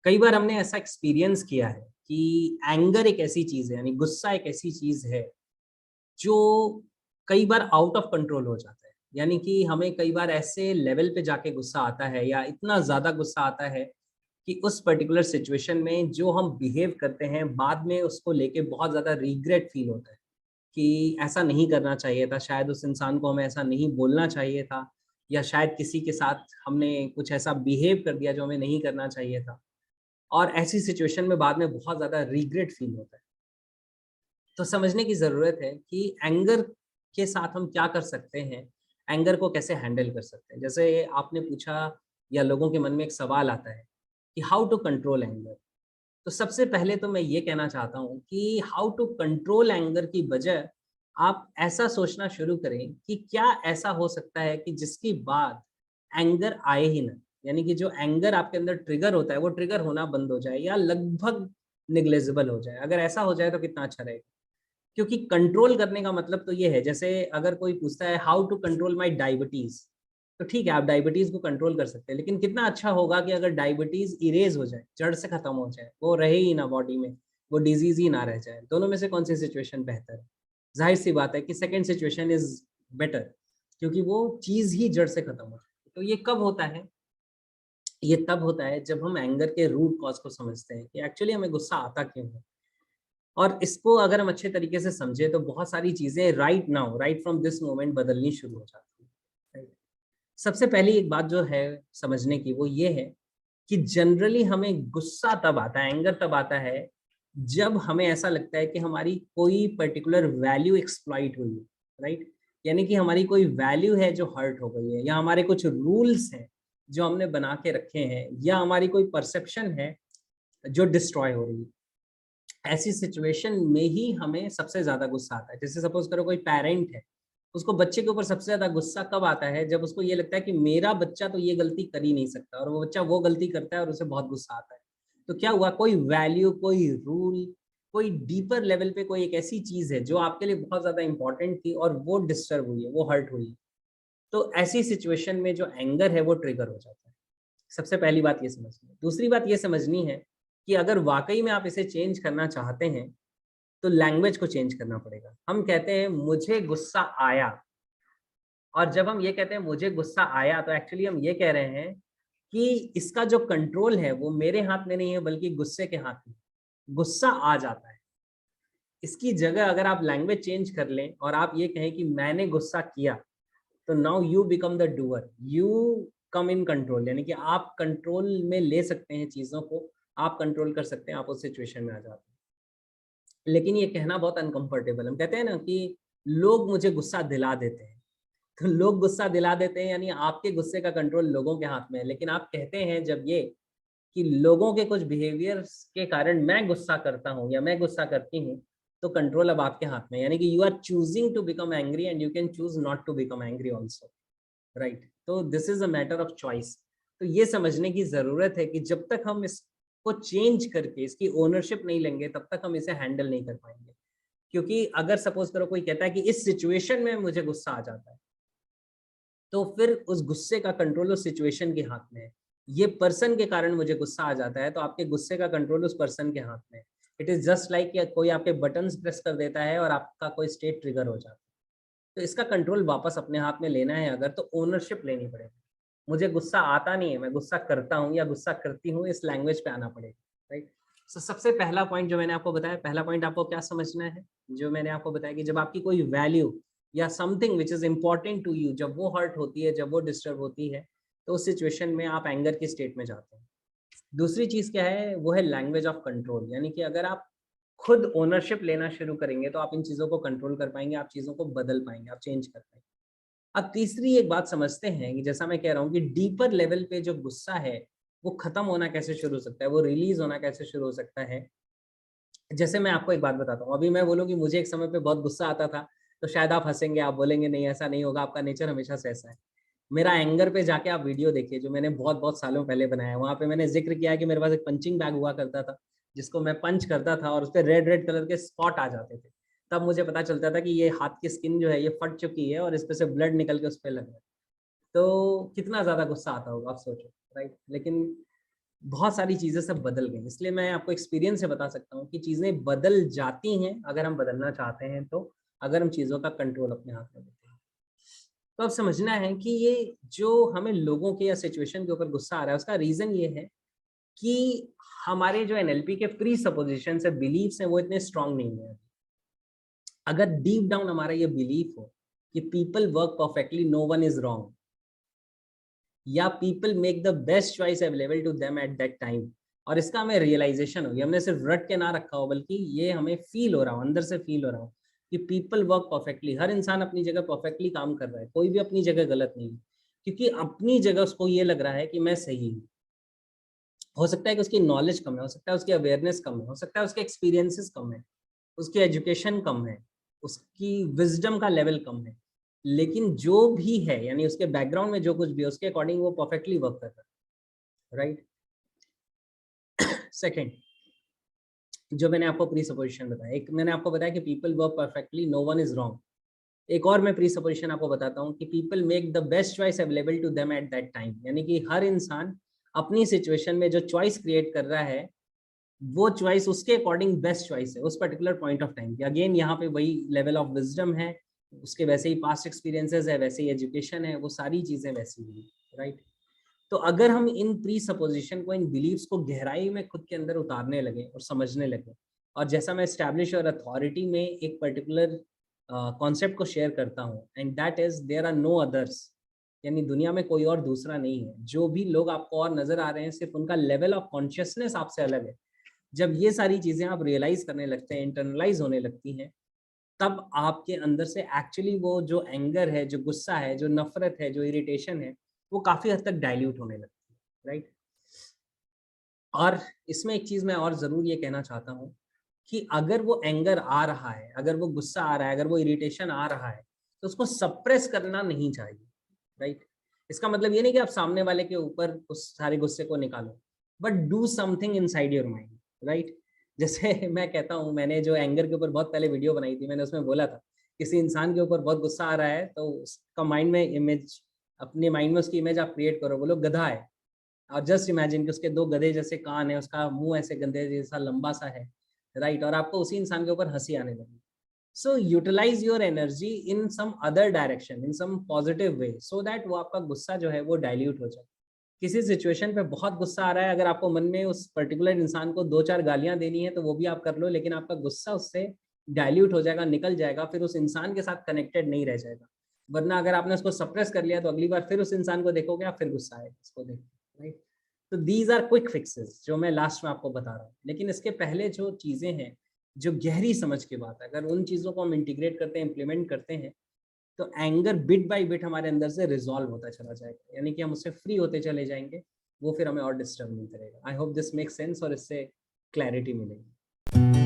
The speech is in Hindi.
कई बार हमने ऐसा एक्सपीरियंस किया है कि एंगर एक ऐसी चीज है, यानी गुस्सा एक ऐसी चीज है जो कई बार आउट ऑफ कंट्रोल हो जाता है। यानी कि हमें कई बार ऐसे लेवल पे जाके गुस्सा आता है या इतना ज्यादा गुस्सा आता है कि उस पर्टिकुलर सिचुएशन में जो हम बिहेव करते हैं बाद में उसको लेके बहुत ज्यादा रिग्रेट फील होता है कि ऐसा नहीं करना चाहिए था, शायद उस इंसान को हमें ऐसा नहीं बोलना चाहिए था, या शायद किसी के साथ हमने कुछ ऐसा बिहेव कर दिया जो हमें नहीं करना चाहिए था। और ऐसी सिचुएशन में बाद में बहुत ज़्यादा रिग्रेट फ़ील होता है। तो समझने की ज़रूरत है कि एंगर के साथ हम क्या कर सकते हैं, एंगर को कैसे हैंडल कर सकते हैं। जैसे आपने पूछा या लोगों के मन में एक सवाल आता है कि हाउ टू कंट्रोल एंगर। तो सबसे पहले तो मैं ये कहना चाहता हूँ कि हाउ टू कंट्रोल एंगर की बजाय आप ऐसा सोचना शुरू करें कि क्या ऐसा हो सकता है कि जिसकी बाद एंगर आए ही ना। यानी कि जो एंगर आपके अंदर ट्रिगर होता है वो ट्रिगर होना बंद हो जाए या लगभग निग्लेजिबल हो जाए। अगर ऐसा हो जाए तो कितना अच्छा रहेगा। क्योंकि कंट्रोल करने का मतलब तो ये है, जैसे अगर कोई पूछता है how to control my diabetes, तो ठीक है आप डायबिटीज को कंट्रोल कर सकते हैं, लेकिन कितना अच्छा होगा कि अगर डायबिटीज इरेज हो जाए, जड़ से खत्म हो जाए, वो रहे ही ना बॉडी में, वो डिजीज ही ना रह जाए। दोनों में से कौन सी सिचुएशन बेहतर है? जाहिर सी बात है कि सेकेंड सिचुएशन इज बेटर, क्योंकि वो चीज ही जड़ से खत्म हो जाए। तो ये कब होता है? ये तब होता है जब हम एंगर के रूट कॉज को समझते हैं कि एक्चुअली हमें गुस्सा आता क्यों है। और इसको अगर हम अच्छे तरीके से समझे तो बहुत सारी चीजें right now, right from this moment बदलनी शुरू हो जाती है। राइट। सबसे पहली एक बात जो है समझने की वो ये है कि जनरली हमें गुस्सा तब आता है, एंगर तब आता है जब हमें ऐसा लगता है कि हमारी कोई पर्टिकुलर वैल्यू एक्सप्लॉइट हुई है। राइट। यानी कि हमारी कोई वैल्यू है जो हर्ट हो गई है, या हमारे कुछ रूल्स हैं जो हमने बना के रखे हैं, या हमारी कोई परसेप्शन है जो डिस्ट्रॉय हो रही है। ऐसी सिचुएशन में ही हमें सबसे ज़्यादा गुस्सा आता है। जैसे सपोज़ करो कोई पेरेंट है, उसको बच्चे के ऊपर सबसे ज़्यादा गुस्सा कब आता है? जब उसको ये लगता है कि मेरा बच्चा तो ये गलती कर ही नहीं सकता, और वो बच्चा वो गलती करता है और उसे बहुत गुस्सा आता है। तो क्या हुआ? कोई वैल्यू, कोई रूल, कोई डीपर लेवल पे कोई एक ऐसी चीज़ है जो आपके लिए बहुत ज़्यादा इम्पोर्टेंट थी और वो डिस्टर्ब हुई है, वो हर्ट हुई है। तो ऐसी सिचुएशन में जो एंगर है वो ट्रिगर हो जाता है। सबसे पहली बात ये समझनी है। दूसरी बात ये समझनी है कि अगर वाक़ई में आप इसे चेंज करना चाहते हैं, तो लैंग्वेज को चेंज करना पड़ेगा। हम कहते हैं मुझे गुस्सा आया, और जब हम ये कहते हैं मुझे गुस्सा आया, तो एक्चुअली हम ये कह रहे हैं कि इसका जो कंट्रोल है वो मेरे हाथ में नहीं है बल्कि गुस्से के हाथ में। गुस्सा आ जाता है। इसकी जगह अगर आप लैंग्वेज चेंज कर लें और आप ये कहें कि मैंने गुस्सा किया, तो now you become the doer, you come in control. यानी कि आप कंट्रोल में ले सकते हैं चीज़ों को, आप कंट्रोल कर सकते हैं, आप उस सिचुएशन में आ जाते हैं। लेकिन ये कहना बहुत अनकंफर्टेबल, हम कहते हैं ना कि लोग मुझे गुस्सा दिला देते हैं। तो लोग गुस्सा दिला देते हैं, यानी आपके गुस्से का कंट्रोल लोगों के हाथ में है। लेकिन आप कहते हैं जब ये कि लोगों के कुछ बिहेवियर्स के कारण मैं गुस्सा करता हूँ या मैं गुस्सा करती हूँ, तो कंट्रोल अब आपके हाथ में है। यानी कि you are choosing to become angry and you can choose not to become angry also. Right. तो this is a matter of choice. तो ये समझने की जरूरत है कि जब तक हम इसको चेंज करके इसकी ओनरशिप नहीं लेंगे तब तक हम इसे हैंडल नहीं कर पाएंगे। क्योंकि अगर सपोज करो कोई कहता है कि इस सिचुएशन में मुझे गुस्सा आ जाता है, तो फिर उस गुस्से का कंट्रोल उस सिचुएशन के हाथ में है। ये पर्सन के कारण मुझे गुस्सा आ जाता है, तो आपके गुस्से का कंट्रोल उस पर्सन के हाथ में है। इट इज जस्ट लाइक कोई आपके बटन्स प्रेस कर देता है और आपका कोई स्टेट ट्रिगर हो जाता है। तो इसका कंट्रोल वापस अपने हाथ में लेना है अगर, तो ओनरशिप लेनी पड़ेगी। मुझे गुस्सा आता नहीं है, मैं गुस्सा करता हूँ या गुस्सा करती हूँ, इस लैंग्वेज पे आना पड़ेगा। राइट। सो सबसे पहला पॉइंट जो मैंने आपको बताया, पहला पॉइंट आपको क्या समझना है? जो मैंने आपको बताया कि जब आपकी कोई वैल्यू या something which is important to you जब वो हर्ट होती है, जब वो डिस्टर्ब होती है, तो उस सिचुएशन में आप एंगर की स्टेट में जाते हैं। दूसरी चीज क्या है? वो है लैंग्वेज ऑफ कंट्रोल। यानी कि अगर आप खुद ओनरशिप लेना शुरू करेंगे तो आप इन चीज़ों को कंट्रोल कर पाएँगे, आप चीज़ों को बदल पाएँगे, आप चेंज कर पाएँगे। अब तीसरी एक बात समझते हैं कि जैसा मैं कह रहा हूँ कि डीपर लेवल पे जो गुस्सा है, वो खत्म होना कैसे शुरू हो सकता है, वो रिलीज़ होना कैसे शुरू हो सकता है। जैसे मैं आपको एक बात बताता हूँ, अभी मैं बोलूँ कि मुझे एक समय पे बहुत गुस्सा आता था, तो शायद आप हँसेंगे, आप बोलेंगे नहीं ऐसा नहीं होगा, आपका नेचर हमेशा से ऐसा है। मेरा एंगर पे जाके आप वीडियो देखिए जो मैंने बहुत-बहुत सालों पहले बनाया है। वहाँ पे मैंने ज़िक्र किया है कि मेरे पास एक पंचिंग बैग हुआ करता था, जिसको मैं पंच करता था और उसपे रेड-रेड कलर के स्पॉट आ जाते थे। तब मुझे पता चलता था कि ये हाथ की स्किन जो है ये फट चुकी है और इसपे से ब्लड निकल के उसपे लग रहा है। तो कितना ज़्यादा गुस्सा आता होगा आप सोचो, राइट? लेकिन बहुत सारी चीजें सब बदल गई, इसलिए मैं आपको एक्सपीरियंस से बता सकता हूँ कि चीजें बदल जाती हैं अगर हम बदलना चाहते हैं तो, अगर हम चीजों का कंट्रोल अपने हाथ में लेते हैं। तो अब समझना है कि ये जो हमें लोगों के या सिचुएशन के ऊपर गुस्सा आ रहा है, उसका रीजन ये है कि हमारे जो एनएलपी के प्री सपोजिशन है, बिलीफ्स हैं, वो इतने स्ट्रांग नहीं है। अगर डीप डाउन हमारा ये बिलीफ हो कि people work perfectly, no one is wrong, या people make the best choice available to them at that time, और इसका हमें रियलाइजेशन हो, हमने सिर्फ रट के ना रखा हो, बल्कि ये हमें फील हो रहा हो, अंदर से फील हो रहा हो कि पीपल वर्क परफेक्टली, हर इंसान अपनी जगह परफेक्टली काम कर रहा है, कोई भी अपनी जगह गलत नहीं है, क्योंकि अपनी जगह उसको ये लग रहा है कि मैं सही हूँ। हो सकता है कि उसकी नॉलेज कम है, हो सकता है उसकी अवेयरनेस कम है, हो सकता है उसके एक्सपीरियंसेस कम है, उसकी एजुकेशन कम है, उसकी विजडम का लेवल कम है, लेकिन जो भी है, यानी उसके बैकग्राउंड में जो कुछ भी है, उसके अकॉर्डिंग वो परफेक्टली वर्क कर रहा है, राइट। सेकंड, जो मैंने आपको प्री सपोजिशन बताया, एक मैंने आपको बताया कि people work perfectly, no one is wrong. एक और मैं प्री सपोजिशन आपको बताता हूँ कि people make the best choice available to them at that time, यानी कि हर इंसान अपनी सिचुएशन में जो चॉइस क्रिएट कर रहा है, वो चॉइस उसके अकॉर्डिंग बेस्ट चॉइस है उस पर्टिकुलर पॉइंट ऑफ टाइम की। अगेन यहाँ पे वही लेवल ऑफ विजडम है, उसके वैसे ही पास्ट एक्सपीरियंसेस है, वैसे ही एजुकेशन है, वो सारी चीजें वैसी ही, राइट। तो अगर हम इन प्री सपोजिशन को, इन बिलीव्स को गहराई में खुद के अंदर उतारने लगे और समझने लगे, और जैसा मैं एस्टैब्लिश और अथॉरिटी में एक पर्टिकुलर कॉन्सेप्ट को शेयर करता हूँ, and that is there are no others, यानी दुनिया में कोई और दूसरा नहीं है। जो भी लोग आपको और नजर आ रहे हैं, सिर्फ उनका लेवल ऑफ कॉन्शियसनेस आपसे अलग है। जब ये सारी चीजें आप रियलाइज करने लगते हैं, इंटरनलाइज होने लगती हैं, तब आपके अंदर से एक्चुअली वो जो एंगर है, जो गुस्सा है, जो नफरत है, जो इरिटेशन है, वो काफी हद तक डाइल्यूट होने लगती है, राइट। और इसमें एक चीज मैं और जरूर ये कहना चाहता हूँ कि अगर वो एंगर आ रहा है, अगर वो गुस्सा आ रहा है, अगर वो इरिटेशन आ रहा है, तो उसको सप्रेस करना नहीं चाहिए, राइट। इसका मतलब ये नहीं कि आप सामने वाले के ऊपर उस सारे गुस्से को निकालो, but do something inside your mind, right. जैसे मैं कहता हूँ, मैंने जो एंगर के ऊपर बहुत पहले वीडियो बनाई थी, मैंने उसमें बोला था, किसी इंसान के ऊपर बहुत गुस्सा आ रहा है तो उसका माइंड में इमेज, अपने माइंड में उसकी इमेज आप क्रिएट करो, बोलो गधा है, और जस्ट इमेजिन कि उसके दो गधे जैसे कान है, उसका मुंह ऐसे गंदे जैसा लंबा सा है, राइट, और आपको उसी इंसान के ऊपर हंसी आने लगी। So utilise your energy in some other direction, in some positive way, so that वो आपका गुस्सा जो है वो डाइल्यूट हो जाए। किसी सिचुएशन पे बहुत गुस्सा आ रहा है, अगर आपको मन में उस पर्टिकुलर इंसान को दो चार गालियां देनी है तो वो भी आप कर लो, लेकिन आपका गुस्सा उससे डाइल्यूट हो जाएगा, निकल जाएगा, फिर उस इंसान के साथ कनेक्टेड नहीं रह जाएगा। वरना अगर आपने उसको सप्रेस कर लिया तो अगली बार फिर उस इंसान को देखोगे, आप फिर गुस्सा आएगा उसको देख, राइट। तो दीज आर क्विक फिक्सेस जो मैं लास्ट में आपको बता रहा हूँ, लेकिन इसके पहले जो चीजें हैं, जो गहरी समझ की बात है, अगर उन चीजों को हम इंटीग्रेट करते हैं, इम्प्लीमेंट करते हैं, तो एंगर बिट बाय बिट हमारे अंदर से रिजॉल्व होता चला जाएगा, यानी कि हम उससे फ्री होते चले जाएंगे, वो फिर हमें और डिस्टर्ब नहीं करेगा। I hope this make sense और इससे क्लैरिटी मिलेगी।